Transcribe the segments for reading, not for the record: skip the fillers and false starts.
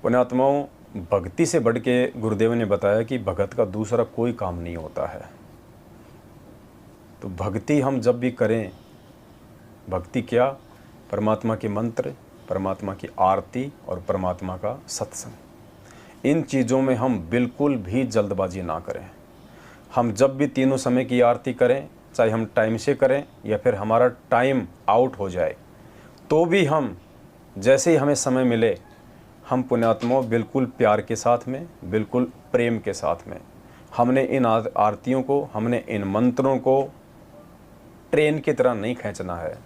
पुण्यात्माओं, भक्ति से बढ़ के गुरुदेव ने बताया कि भगत का दूसरा कोई काम नहीं होता है। तो भक्ति हम जब भी करें, भक्ति क्या? परमात्मा के मंत्र, परमात्मा की आरती और परमात्मा का सत्संग। इन चीज़ों में हम बिल्कुल भी जल्दबाजी ना करें। हम जब भी तीनों समय की आरती करें, चाहे हम टाइम से करें या फिर हमारा टाइम आउट हो जाए, तो भी हम जैसे ही हमें समय मिले, हम पुण्यात्माओं बिल्कुल प्यार के साथ में, बिल्कुल प्रेम के साथ में हमने इन आरतियों को, हमने इन मंत्रों को ट्रेन की तरह नहीं खींचना है।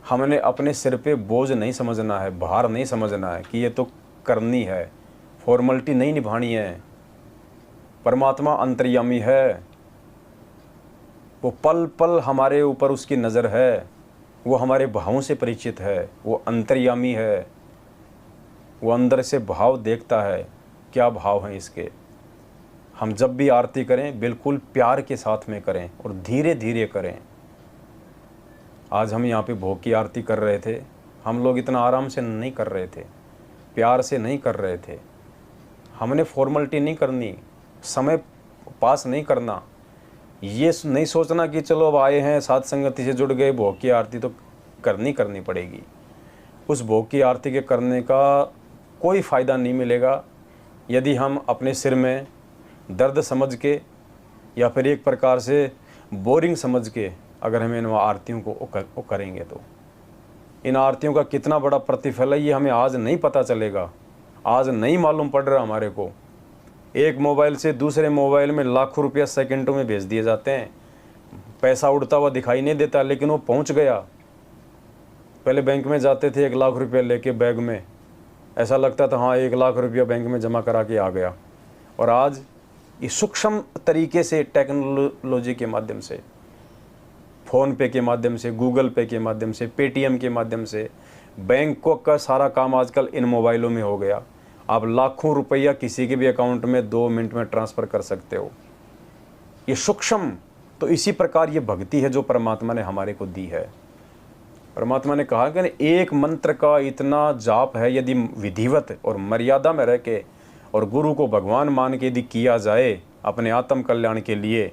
हमने अपने सिर पे बोझ नहीं समझना है, भार नहीं समझना है कि ये तो करनी है, फॉर्मेलिटी नहीं निभानी है। परमात्मा अंतर्यामी है, वो पल पल हमारे ऊपर उसकी नज़र है, वो हमारे भावों से परिचित है, वो अंतर्यामी है, वो अंदर से भाव देखता है, क्या भाव हैं इसके। हम जब भी आरती करें बिल्कुल प्यार के साथ में करें और धीरे धीरे करें। आज हम यहाँ पे भोग की आरती कर रहे थे, हम लोग इतना आराम से नहीं कर रहे थे, प्यार से नहीं कर रहे थे। हमने फॉर्मेलिटी नहीं करनी, समय पास नहीं करना, ये नहीं सोचना कि चलो अब आए हैं, साथ संगति से जुड़ गए, भोग की आरती तो करनी पड़ेगी। उस भोग की आरती के करने का कोई फ़ायदा नहीं मिलेगा यदि हम अपने सिर में दर्द समझ के या फिर एक प्रकार से बोरिंग समझ के अगर हम इन आरतियों को करेंगे तो इन आरतियों का कितना बड़ा प्रतिफल है ये हमें आज नहीं पता चलेगा, आज नहीं मालूम पड़ रहा हमारे को। एक मोबाइल से दूसरे मोबाइल में लाखों रुपया सेकंडों में भेज दिए जाते हैं, पैसा उड़ता हुआ दिखाई नहीं देता लेकिन वो पहुंच गया। पहले बैंक में जाते थे 1 लाख रुपया लेके बैग में, ऐसा लगता था हाँ 1 लाख रुपया बैंक में जमा करा के आ गया। और आज ये सूक्ष्म तरीके से टेक्नोलॉजी के माध्यम से, फ़ोन पे के माध्यम से, गूगल पे के माध्यम से, पेटीएम के माध्यम से, बैंकों का सारा काम आजकल इन मोबाइलों में हो गया। आप लाखों रुपया किसी के भी अकाउंट में 2 मिनट में ट्रांसफ़र कर सकते हो। ये सूक्ष्म, तो इसी प्रकार ये भक्ति है जो परमात्मा ने हमारे को दी है। परमात्मा ने कहा कि एक मंत्र का इतना जाप है, यदि विधिवत और मर्यादा में रह के और गुरु को भगवान मान के यदि किया जाए अपने आत्म कल्याण के लिए,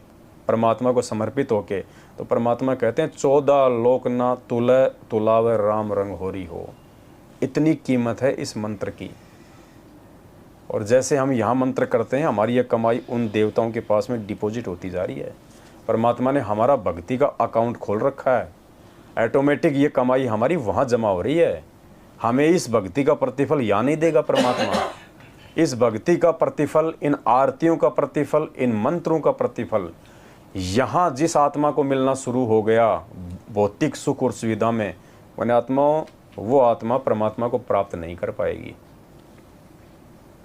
परमात्मा को समर्पित होके, तो परमात्मा कहते हैं 14 लोक ना तुलावे राम रंग होरी हो। इतनी कीमत है इस मंत्र की। और जैसे हम यहाँ मंत्र करते हैं, हमारी यह कमाई उन देवताओं के पास में डिपॉजिट होती जा रही है। परमात्मा ने हमारा भक्ति का अकाउंट खोल रखा है, ऑटोमेटिक ये कमाई हमारी वहाँ जमा हो रही है। हमें इस भक्ति का प्रतिफल यहाँ नहीं देगा परमात्मा, इस भक्ति का प्रतिफल, इन आरतियों का प्रतिफल, इन मंत्रों का प्रतिफल यहाँ जिस आत्मा को मिलना शुरू हो गया भौतिक सुख और सुविधा में, उन आत्माओं, वो आत्मा परमात्मा को प्राप्त नहीं कर पाएगी।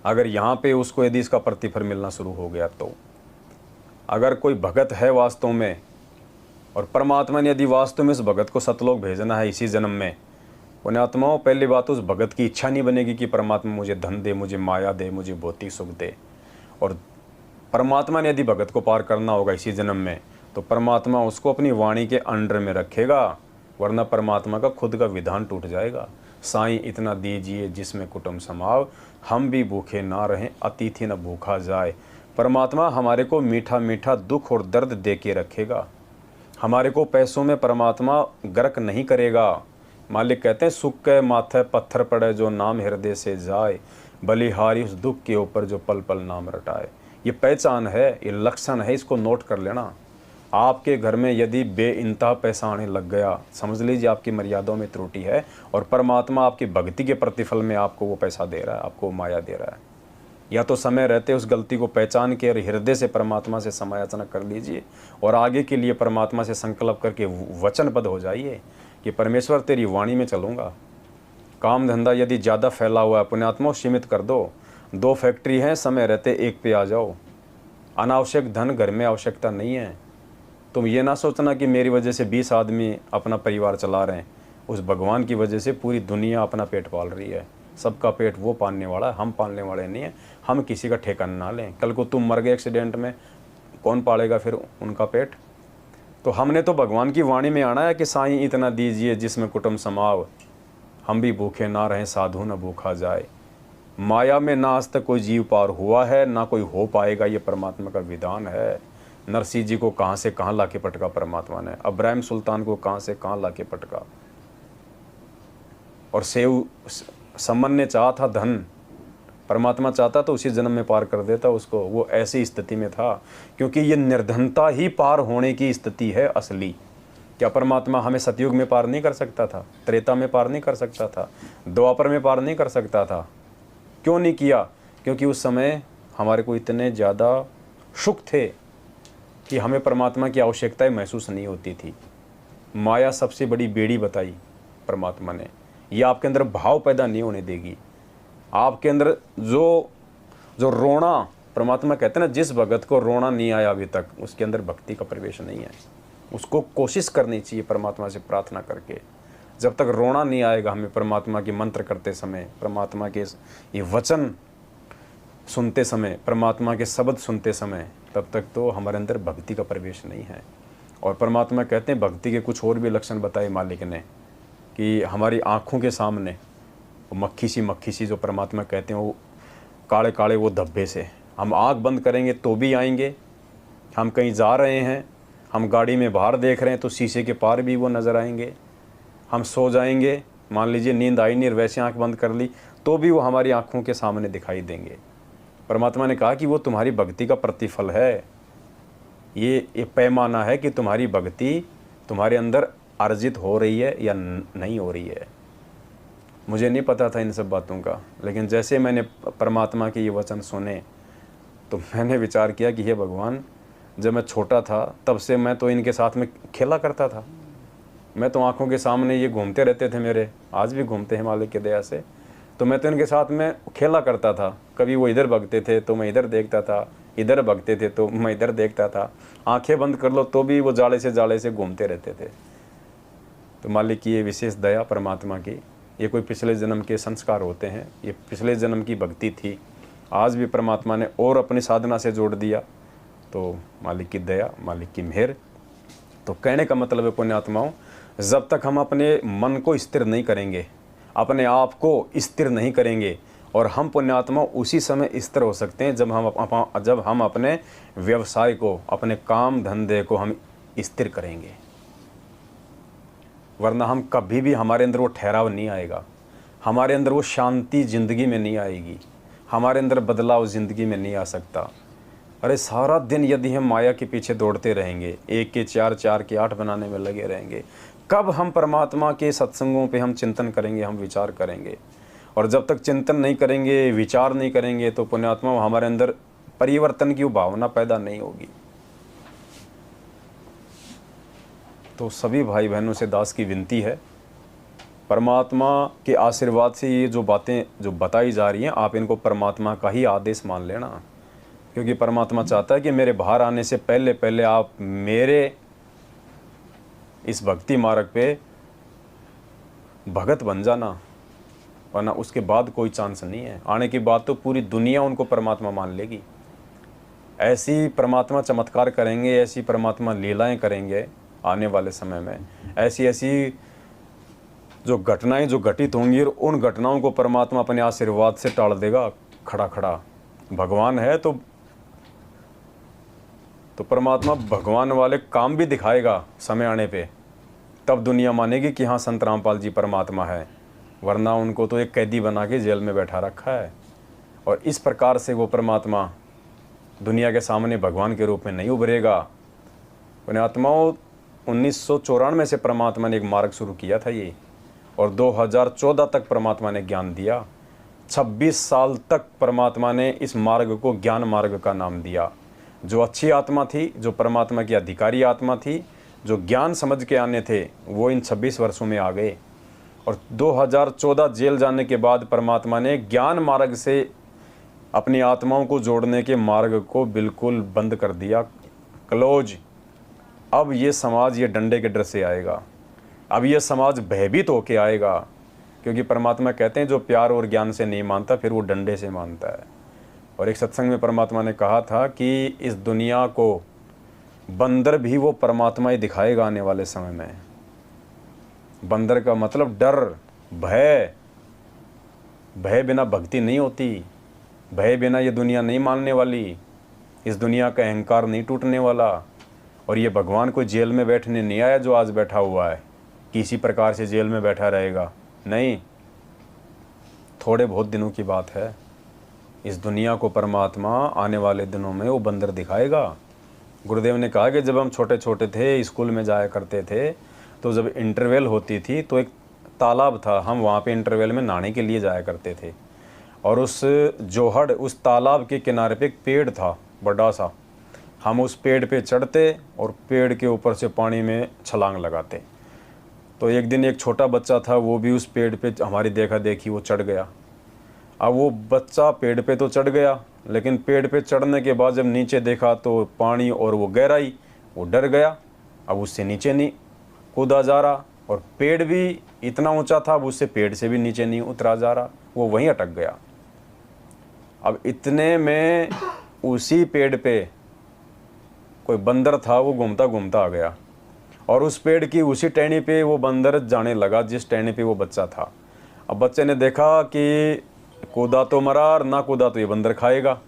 अगर यहाँ पे उसको यदि इसका प्रतिफल मिलना शुरू हो गया तो, अगर कोई भगत है वास्तव में और परमात्मा ने यदि वास्तव में इस भगत को सतलोक भेजना है इसी जन्म में, उन आत्माओं, पहली बात उस भगत की इच्छा नहीं बनेगी कि परमात्मा मुझे धन दे, मुझे माया दे, मुझे भौतिक सुख दे। और परमात्मा ने यदि भगत को पार करना होगा इसी जन्म में, तो परमात्मा उसको अपनी वाणी के अंडर में रखेगा, वरना परमात्मा का खुद का विधान टूट जाएगा। साईं इतना दीजिए जिसमें कुटुंब समाव, हम भी भूखे ना रहें अतिथि न भूखा जाए। परमात्मा हमारे को मीठा मीठा दुख और दर्द दे के रखेगा, हमारे को पैसों में परमात्मा गर्क नहीं करेगा। मालिक कहते हैं सुख के माथे पत्थर पड़े जो नाम हृदय से जाए, बलिहारी उस दुख के ऊपर जो पल पल नाम रटाए। ये पहचान है, ये लक्षण है, इसको नोट कर लेना। आपके घर में यदि बेइंतहा पैसा आने लग गया, समझ लीजिए आपकी मर्यादाओं में त्रुटि है और परमात्मा आपकी भक्ति के प्रतिफल में आपको वो पैसा दे रहा है, आपको माया दे रहा है। या तो समय रहते उस गलती को पहचान के और हृदय से परमात्मा से समायाचना कर लीजिए और आगे के लिए परमात्मा से संकल्प करके वचनबद्ध हो जाइए कि परमेश्वर तेरी वाणी में चलूँगा। काम धंधा यदि ज़्यादा फैला हुआ है, पुण्यात्मा सीमित कर दो। 2 फैक्ट्री हैं, समय रहते एक पे आ जाओ। अनावश्यक धन घर में आवश्यकता नहीं है। तुम ये ना सोचना कि मेरी वजह से 20 आदमी अपना परिवार चला रहे हैं, उस भगवान की वजह से पूरी दुनिया अपना पेट पाल रही है। सबका पेट वो पालने वाला है, हम पालने वाले नहीं हैं। हम किसी का ठेका ना लें, कल को तुम मर गए एक्सीडेंट में, कौन पालेगा फिर उनका पेट? तो हमने तो भगवान की वाणी में आना है कि साईं इतना दीजिए जिसमें कुटुंब समाव, हम भी भूखे ना रहें साधु न भूखा जाए। माया में ना आज तक कोई जीव पार हुआ है, ना कोई हो पाएगा, ये परमात्मा का विधान है। नरसिंह जी को कहाँ से कहाँ लाके पटका परमात्मा ने, अब्राहिम सुल्तान को कहाँ से कहाँ लाके पटका। और सेव समन ने चाहा था धन, परमात्मा चाहता तो उसी जन्म में पार कर देता उसको, वो ऐसी स्थिति में था। क्योंकि ये निर्धनता ही पार होने की स्थिति है असली। क्या परमात्मा हमें सतयुग में पार नहीं कर सकता था? त्रेता में पार नहीं कर सकता था? द्वापर में पार नहीं कर सकता था? क्यों नहीं किया? क्योंकि उस समय हमारे को इतने ज़्यादा सुख थे कि हमें परमात्मा की आवश्यकताएं महसूस नहीं होती थी। माया सबसे बड़ी बेड़ी बताई परमात्मा ने, ये आपके अंदर भाव पैदा नहीं होने देगी। आपके अंदर जो जो रोना, परमात्मा कहते हैं ना, जिस भगत को रोना नहीं आया अभी तक, उसके अंदर भक्ति का प्रवेश नहीं है। उसको कोशिश करनी चाहिए परमात्मा से प्रार्थना करके। जब तक रोना नहीं आएगा हमें परमात्मा के मंत्र करते समय, परमात्मा के ये वचन सुनते समय, परमात्मा के शब्द सुनते समय, तब तक तो हमारे अंदर भक्ति का प्रवेश नहीं है। और परमात्मा कहते हैं भक्ति के कुछ और भी लक्षण बताए मालिक ने, कि हमारी आँखों के सामने मक्खी सी जो परमात्मा कहते हैं, वो काले काले वो धब्बे से, हम आँख बंद करेंगे तो भी आएंगे। हम कहीं जा रहे हैं, हम गाड़ी में बाहर देख रहे हैं तो शीशे के पार भी वो नज़र आएंगे। हम सो जाएंगे, मान लीजिए नींद आई नहीं और वैसे आँख बंद कर ली, तो भी वो हमारी आँखों के सामने दिखाई देंगे। परमात्मा ने कहा कि वो तुम्हारी भक्ति का प्रतिफल है। ये पैमाना है कि तुम्हारी भक्ति तुम्हारे अंदर अर्जित हो रही है या नहीं हो रही है। मुझे नहीं पता था इन सब बातों का, लेकिन जैसे मैंने परमात्मा के ये वचन सुने तो मैंने विचार किया कि हे भगवान, जब मैं छोटा था तब से मैं तो इनके साथ में खेला करता था। मैं तो आंखों के सामने ये घूमते रहते थे, मेरे आज भी घूमते हैं मालिक की दया से। तो मैं तो इनके साथ में खेला करता था। कभी वो इधर भगते थे तो मैं इधर देखता था, इधर भगते थे तो मैं इधर देखता था। आंखें बंद कर लो तो भी वो जाले से घूमते रहते थे। तो मालिक की ये विशेष दया परमात्मा की, ये कोई पिछले जन्म के संस्कार होते हैं, ये पिछले जन्म की भक्ति थी। आज भी परमात्मा ने और अपनी साधना से जोड़ दिया, तो मालिक की दया, मालिक की मेहर। तो कहने का मतलब है पुण्यात्माओं, जब तक हम अपने मन को स्थिर नहीं करेंगे, अपने आप को स्थिर नहीं करेंगे, और हम पुण्यात्मा उसी समय स्थिर हो सकते हैं जब हम अपने व्यवसाय को, अपने काम धंधे को हम स्थिर करेंगे। वरना हम कभी भी, हमारे अंदर वो ठहराव नहीं आएगा, हमारे अंदर वो शांति ज़िंदगी में नहीं आएगी, हमारे अंदर बदलाव ज़िंदगी में नहीं आ सकता। अरे सारा दिन यदि हम माया के पीछे दौड़ते रहेंगे, 1 के 4, 4 के 8 बनाने में लगे रहेंगे, कब हम परमात्मा के सत्संगों पे हम चिंतन करेंगे, हम विचार करेंगे? और जब तक चिंतन नहीं करेंगे, विचार नहीं करेंगे, तो पुण्यात्मा हमारे अंदर परिवर्तन की भावना पैदा नहीं होगी। तो सभी भाई बहनों से दास की विनती है, परमात्मा के आशीर्वाद से ये जो बातें जो बताई जा रही हैं, आप इनको परमात्मा का ही आदेश मान लेना। क्योंकि परमात्मा चाहता है कि मेरे बाहर आने से पहले पहले आप मेरे इस भक्ति मार्ग पे भगत बन जाना, वरना उसके बाद कोई चांस नहीं है। आने की बात तो पूरी दुनिया उनको परमात्मा मान लेगी। ऐसी परमात्मा चमत्कार करेंगे, ऐसी परमात्मा लीलाएं करेंगे आने वाले समय में, ऐसी ऐसी जो घटनाएं जो घटित होंगी, और उन घटनाओं को परमात्मा अपने आशीर्वाद से टाल देगा खड़ा खड़ा। भगवान है तो परमात्मा भगवान वाले काम भी दिखाएगा समय आने पे, तब दुनिया मानेगी कि हाँ संत रामपाल जी परमात्मा है। वरना उनको तो एक कैदी बना के जेल में बैठा रखा है। और इस प्रकार से वो परमात्मा दुनिया के सामने भगवान के रूप में नहीं उभरेगा। पुण्यात्माओं, 1994 से परमात्मा ने एक मार्ग शुरू किया था ये, और 2014 तक परमात्मा ने ज्ञान दिया। 26 साल तक परमात्मा ने इस मार्ग को ज्ञान मार्ग का नाम दिया। जो अच्छी आत्मा थी, जो परमात्मा की अधिकारी आत्मा थी, जो ज्ञान समझ के आने थे, वो इन 26 वर्षों में आ गए। और 2014 जेल जाने के बाद परमात्मा ने ज्ञान मार्ग से अपनी आत्माओं को जोड़ने के मार्ग को बिल्कुल बंद कर दिया, क्लोज। अब ये समाज ये डंडे के डर से आएगा, अब ये समाज भयभीत होके आएगा। क्योंकि परमात्मा कहते हैं जो प्यार और ज्ञान से नहीं मानता, फिर वो डंडे से मानता है। और एक सत्संग में परमात्मा ने कहा था कि इस दुनिया को बंदर भी वो परमात्मा ही दिखाएगा आने वाले समय में। बंदर का मतलब डर, भय। भय बिना भक्ति नहीं होती, भय बिना ये दुनिया नहीं मानने वाली, इस दुनिया का अहंकार नहीं टूटने वाला। और ये भगवान कोई जेल में बैठने नहीं आया जो आज बैठा हुआ है, किसी प्रकार से जेल में बैठा रहेगा, नहीं, थोड़े बहुत दिनों की बात है। इस दुनिया को परमात्मा आने वाले दिनों में वो बंदर दिखाएगा। गुरुदेव ने कहा कि जब हम छोटे छोटे थे, स्कूल में जाया करते थे, तो जब इंटरवल होती थी तो एक तालाब था, हम वहाँ पे इंटरवल में नहाने के लिए जाया करते थे। और उस जोहड़, उस तालाब के किनारे पे एक पेड़ था बड़ा सा, हम उस पेड़ पे चढ़ते और पेड़ के ऊपर से पानी में छलांग लगाते। तो एक दिन एक छोटा बच्चा था, वो भी उस पेड़ पे हमारी देखा देखी वो चढ़ गया। अब वो बच्चा पेड़ पे तो चढ़ गया, लेकिन पेड़ पे चढ़ने के बाद जब नीचे देखा तो पानी और वो गहराई, वो डर गया। अब उससे नीचे नहीं कूदा जा रहा, और पेड़ भी इतना ऊंचा था, अब उससे पेड़ से भी नीचे नहीं उतरा जा रहा, वो वहीं अटक गया। अब इतने में उसी पेड़ पे कोई बंदर था, वो घूमता घूमता आ गया, और उस पेड़ की उसी टहनी पे वो बंदर जाने लगा जिस टहनी पे वो बच्चा था। अब बच्चे ने देखा कि कूदा तो मरा और ना कूदा तो ये बंदर खाएगा।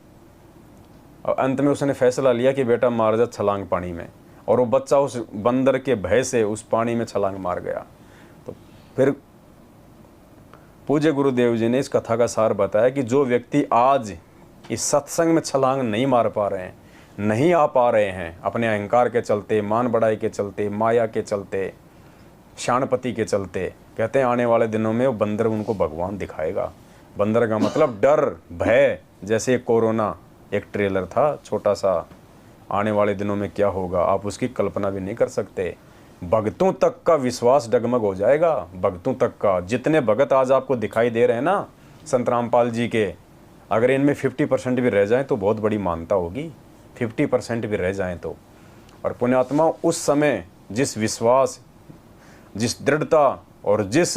और अंत में उसने फैसला लिया कि बेटा मार जा छलांग पानी में, और वो बच्चा उस बंदर के भय से उस पानी में छलांग मार गया। तो फिर पूज्य गुरुदेव जी ने इस कथा का सार बताया कि जो व्यक्ति आज इस सत्संग में छलांग नहीं मार पा रहे हैं, नहीं आ पा रहे हैं, अपने अहंकार के चलते, मान बढ़ाई के चलते, माया के चलते, शानपति के चलते, कहते हैं आने वाले दिनों में वो बंदर उनको भगवान दिखाएगा। बंदर का मतलब डर, भय। जैसे कोरोना एक ट्रेलर था छोटा सा, आने वाले दिनों में क्या होगा आप उसकी कल्पना भी नहीं कर सकते। भक्तों तक का विश्वास डगमग हो जाएगा, भक्तों तक का। जितने भगत आज आपको दिखाई दे रहे हैं ना संत रामपाल जी के, अगर इनमें 50% भी रह जाएं तो बहुत बड़ी मानता होगी, 50% भी रह जाएं तो। और पुण्यात्मा उस समय जिस विश्वास, जिस दृढ़ता और जिस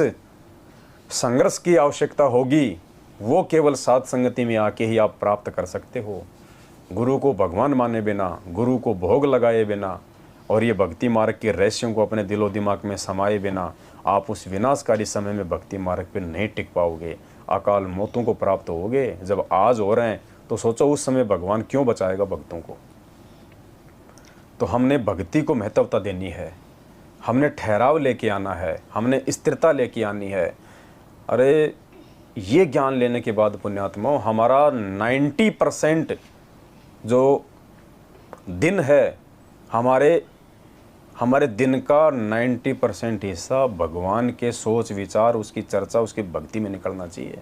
संघर्ष की आवश्यकता होगी, वो केवल साध संगति में आके ही आप प्राप्त कर सकते हो। गुरु को भगवान माने बिना, गुरु को भोग लगाए बिना, और ये भक्ति मार्ग के रहस्यों को अपने दिलो दिमाग में समाये बिना आप उस विनाशकारी समय में भक्ति मार्ग पे नहीं टिक पाओगे, अकाल मौतों को प्राप्त होगे। जब आज हो रहे हैं तो सोचो उस समय भगवान क्यों बचाएगा भक्तों को। तो हमने भक्ति को महत्वता देनी है, हमने ठहराव लेके आना है, हमने स्थिरता लेके आनी है। अरे ये ज्ञान लेने के बाद पुण्यात्मा हमारा 90% जो दिन है, हमारे दिन का 90% हिस्सा भगवान के सोच विचार, उसकी चर्चा, उसकी भक्ति में निकलना चाहिए।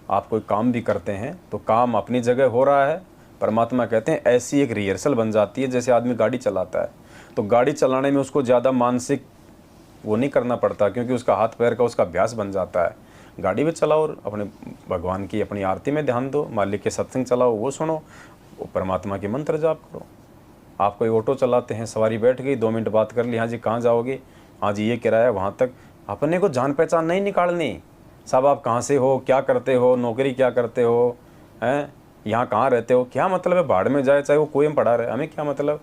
आप कोई काम भी करते हैं तो काम अपनी जगह हो रहा है, परमात्मा कहते हैं ऐसी एक रिहर्सल बन जाती है। जैसे आदमी गाड़ी चलाता है तो गाड़ी चलाने में उसको ज़्यादा मानसिक वो नहीं करना पड़ता, क्योंकि उसका हाथ पैर का उसका अभ्यास बन जाता है। गाड़ी भी चलाओ और अपने भगवान की अपनी आरती में ध्यान दो, मालिक के सत्संग चलाओ, वो सुनो, वो परमात्मा के मंत्र जाप करो। आप कोई ऑटो चलाते हैं, सवारी बैठ गई, 2 मिनट बात कर ली, हाँ जी कहाँ जाओगे, हाँ जी ये किराया वहाँ तक। अपने को जान पहचान नहीं निकालनी, साहब आप कहाँ से हो, क्या करते हो, नौकरी क्या करते हो, हैं यहाँ कहाँ रहते हो, क्या मतलब है, भाड़ में जाए चाहे वो कोई में पड़ा रहे, हमें क्या मतलब।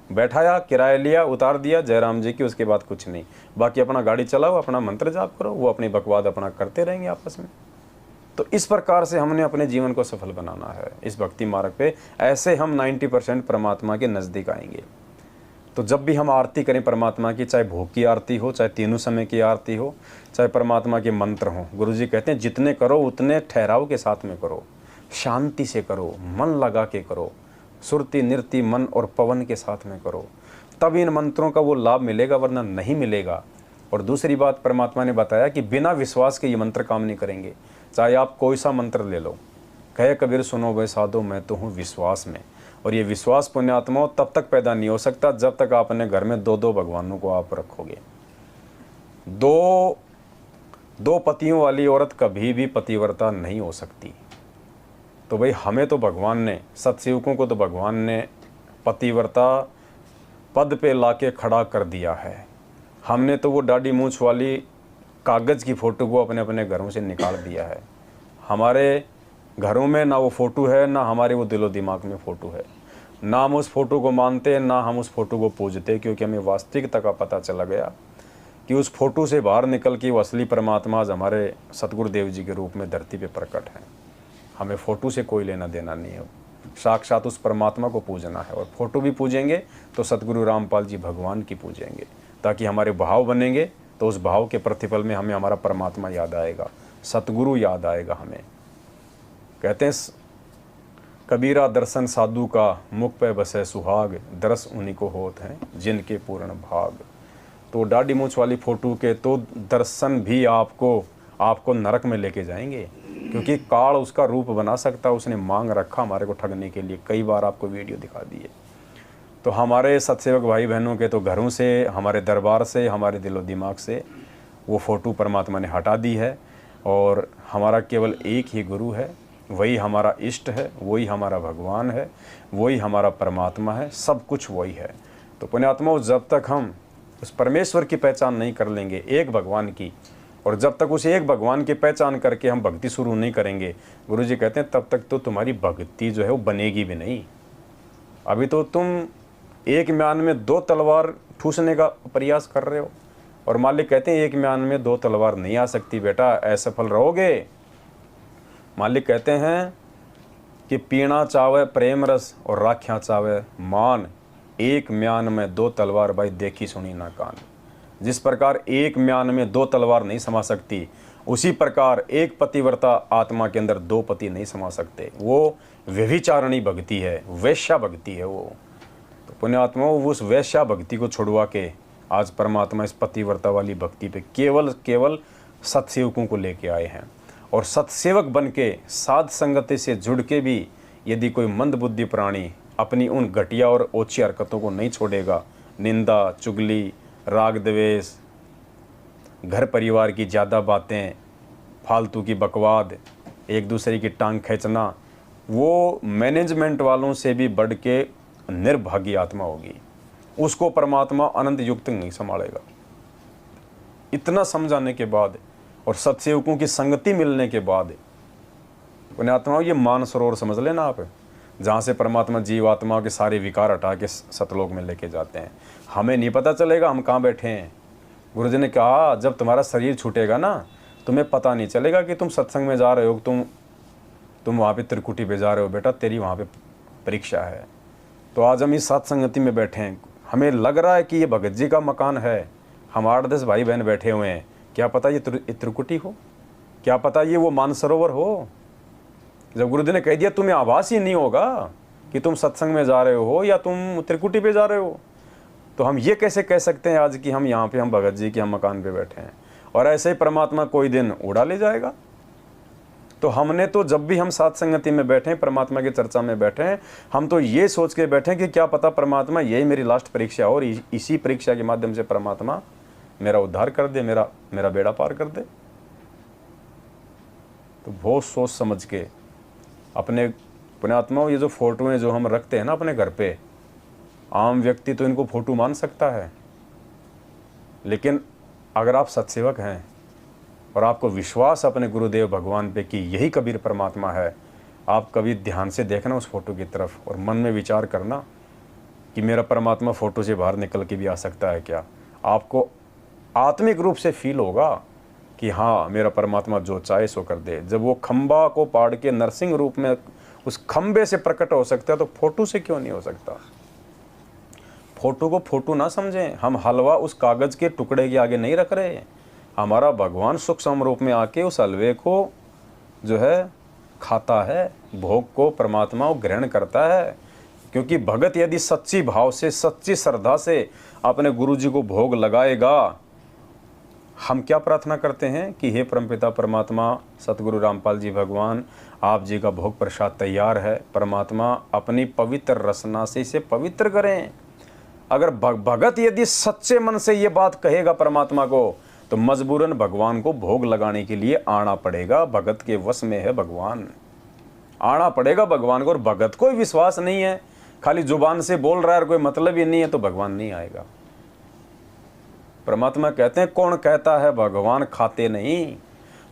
बैठाया, किराया लिया, उतार दिया, जयराम जी की, उसके बाद कुछ नहीं। बाकी अपना गाड़ी चलाओ, अपना मंत्र जाप करो, वो अपनी बकवाद अपना करते रहेंगे आपस में। तो इस प्रकार से हमने अपने जीवन को सफल बनाना है इस भक्ति मार्ग पे। ऐसे हम 90% परमात्मा के नज़दीक आएंगे। तो जब भी हम आरती करें परमात्मा की, चाहे भोग की आरती हो, चाहे तीनों समय की आरती हो, चाहे परमात्मा के मंत्र हों, गुरुजी कहते हैं जितने करो उतने ठहराव के साथ में करो, शांति से करो, मन लगा के करो, सुरती नृत्य मन और पवन के साथ में करो, तब इन मंत्रों का वो लाभ मिलेगा, वरना नहीं मिलेगा। और दूसरी बात परमात्मा ने बताया कि बिना विश्वास के ये मंत्र काम नहीं करेंगे। चाहे आप कोई सा मंत्र ले लो, कहे कबीर सुनो वे साधो मैं तो हूँ विश्वास में। और ये विश्वास पुण्यात्माओं तब तक पैदा नहीं हो सकता जब तक आप अपने घर में 2-2 भगवानों को आप रखोगे। दो पतियों वाली औरत कभी भी पतिव्रता नहीं हो सकती। तो भाई हमें तो भगवान ने, सत्सेवकों को तो भगवान ने पतिव्रता पद पे लाके खड़ा कर दिया है। हमने तो वो दाढ़ी मूंछ वाली कागज़ की फ़ोटो को अपने अपने घरों से निकाल दिया है। हमारे घरों में ना वो फ़ोटो है, ना हमारे वो दिलो दिमाग में फ़ोटो है, ना हम उस फ़ोटो को मानते हैं, ना हम उस फ़ोटो को पूजते, क्योंकि हमें वास्तविकता का पता चला गया कि उस फोटो से बाहर निकल के वो असली परमात्मा आज हमारे सतगुरुदेव जी के रूप में धरती पे प्रकट है। हमें फ़ोटो से कोई लेना देना नहीं है, साक्षात उस परमात्मा को पूजना है। और फोटो भी पूजेंगे तो सतगुरु रामपाल जी भगवान की पूजेंगे, ताकि हमारे भाव बनेंगे तो उस भाव के प्रतिफल में हमें हमारा परमात्मा याद आएगा, सतगुरु याद आएगा हमें। कहते हैं कबीरा दर्शन साधु का, मुख पे बसे सुहाग, दरस उन्हीं को होते हैं जिनके पूर्ण भाग। तो दाढ़ी मूंछ वाली फ़ोटो के तो दर्शन भी आपको नरक में लेके जाएंगे, क्योंकि काल उसका रूप बना सकता है। उसने मांग रखा हमारे को ठगने के लिए, कई बार आपको वीडियो दिखा दी है। तो हमारे सत्सेवक भाई बहनों के तो घरों से, हमारे दरबार से, हमारे दिलो दिमाग से वो फ़ोटो परमात्मा ने हटा दी है। और हमारा केवल एक ही गुरु है, वही हमारा इष्ट है, वही हमारा भगवान है, वही हमारा परमात्मा है, सब कुछ वही है। तो पुण्यात्माओं, जब तक हम उस परमेश्वर की पहचान नहीं कर लेंगे, एक भगवान की, और जब तक उस एक भगवान की पहचान करके हम भक्ति शुरू नहीं करेंगे, गुरु जी कहते हैं तब तक तो तुम्हारी भक्ति जो है वो बनेगी भी नहीं। अभी तो तुम एक म्यान में 2 तलवार ठूसने का प्रयास कर रहे हो, और मालिक कहते हैं एक म्यान में 2 तलवार नहीं आ सकती बेटा, असफल रहोगे। मालिक कहते हैं कि पीना चावे प्रेम रस और राख्या चावे मान, एक म्यान में 2 तलवार भाई देखी सुनी ना कान। जिस प्रकार एक म्यान में 2 तलवार नहीं समा सकती, उसी प्रकार एक पतिव्रता आत्मा के अंदर 2 पति नहीं समा सकते। वो व्यभिचारणी भक्ति है, वैश्या भक्ति है वो। तो पुण्यात्माओं, उस वैश्या भक्ति को छुड़वा के आज परमात्मा इस पतिव्रता वाली भक्ति पे केवल सत्सेवकों को लेके आए हैं। और सत्सेवक बन के साध संगति से जुड़ के भी यदि कोई मंदबुद्धि प्राणी अपनी उन घटिया और ओछी हरकतों को नहीं छोड़ेगा, निंदा, चुगली, राग द्वेष, घर परिवार की ज़्यादा बातें, फालतू की बकवाद, एक दूसरे की टांग खींचना, वो मैनेजमेंट वालों से भी बढ़ के निर्भागी आत्मा होगी। उसको परमात्मा अनंत युग तक नहीं संभालेगा। इतना समझाने के बाद और सत्सेवकों की संगति मिलने के बाद, पुण्यात्माओं, ये मानसरोवर समझ लेना आप, जहाँ से परमात्मा जीवात्माओं के सारे विकार हटा के सतलोक में लेके जाते हैं। हमें नहीं पता चलेगा हम कहाँ बैठे हैं। गुरुजी ने कहा जब तुम्हारा शरीर छूटेगा ना, तुम्हें पता नहीं चलेगा कि तुम सत्संग में जा रहे हो, तुम वहाँ पे त्रिकुटी पे जा रहे हो बेटा, तेरी वहाँ पे परीक्षा है। तो आज हम इस सत्संगति में बैठे हैं, हमें लग रहा है कि ये भगत जी का मकान है, हम 8-10 भाई बहन बैठे हुए हैं, क्या पता ये त्रिकुटी हो, क्या पता ये वो मानसरोवर हो। जब गुरुजी ने कह दिया तुम्हें आभास ही नहीं होगा कि तुम सत्संग में जा रहे हो या तुम त्रिकुटी पे जा रहे हो, तो हम ये कैसे कह सकते हैं आज कि हम यहाँ पे, हम भगत जी के हम मकान पे बैठे हैं। और ऐसे ही परमात्मा कोई दिन उड़ा ले जाएगा। तो हमने तो जब भी हम साथ संगति में बैठे हैं, परमात्मा की चर्चा में बैठे हैं, हम तो ये सोच के बैठे हैं कि क्या पता परमात्मा यही मेरी लास्ट परीक्षा और इसी परीक्षा के माध्यम से परमात्मा मेरा उद्धार कर दे, मेरा बेड़ा पार कर दे। तो बहुत सोच समझ के अपने पुण्यात्माओं, ये जो फोटोएं जो हम रखते हैं ना अपने घर पे, आम व्यक्ति तो इनको फोटो मान सकता है, लेकिन अगर आप सत्सेवक हैं और आपको विश्वास अपने गुरुदेव भगवान पे कि यही कबीर परमात्मा है, आप कभी ध्यान से देखना उस फोटो की तरफ और मन में विचार करना कि मेरा परमात्मा फोटो से बाहर निकल के भी आ सकता है क्या। आपको आत्मिक रूप से फील होगा कि हाँ, मेरा परमात्मा जो चाहे सो कर दे। जब वो खंबा को पाड़ के नरसिंह रूप में उस खंबे से प्रकट हो सकता है, तो फोटो से क्यों नहीं हो सकता। फोटो को फोटो ना समझें, हम हलवा उस कागज के टुकड़े के आगे नहीं रख रहे। हमारा भगवान सूक्ष्म रूप में आके उस हलवे को जो है खाता है, भोग को परमात्मा ग्रहण करता है। क्योंकि भगत यदि सच्ची भाव से, सच्ची श्रद्धा से अपने गुरु जी को भोग लगाएगा, हम क्या प्रार्थना करते हैं कि हे परमपिता परमात्मा सतगुरु रामपाल जी भगवान, आप जी का भोग प्रसाद तैयार है, परमात्मा अपनी पवित्र रसना से इसे पवित्र करें। अगर भगत यदि सच्चे मन से ये बात कहेगा परमात्मा को, तो मजबूरन भगवान को भोग लगाने के लिए आना पड़ेगा। भगत के वश में है भगवान, आना पड़ेगा भगवान को। और भगत को विश्वास नहीं है, खाली जुबान से बोल रहा है और कोई मतलब ही नहीं है, तो भगवान नहीं आएगा। परमात्मा कहते हैं कौन कहता है भगवान खाते नहीं,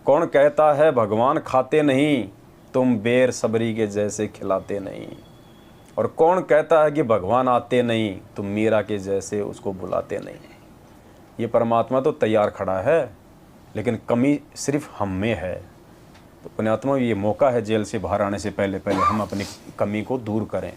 कौन कहता है भगवान खाते नहीं, तुम बेर सबरी के जैसे खिलाते नहीं। और कौन कहता है कि भगवान आते नहीं, तुम मीरा के जैसे उसको बुलाते नहीं। ये परमात्मा तो तैयार खड़ा है, लेकिन कमी सिर्फ हम में है। तो पुण्यात्मा, ये मौका है जेल से बाहर आने से पहले पहले हम अपनी कमी को दूर करें।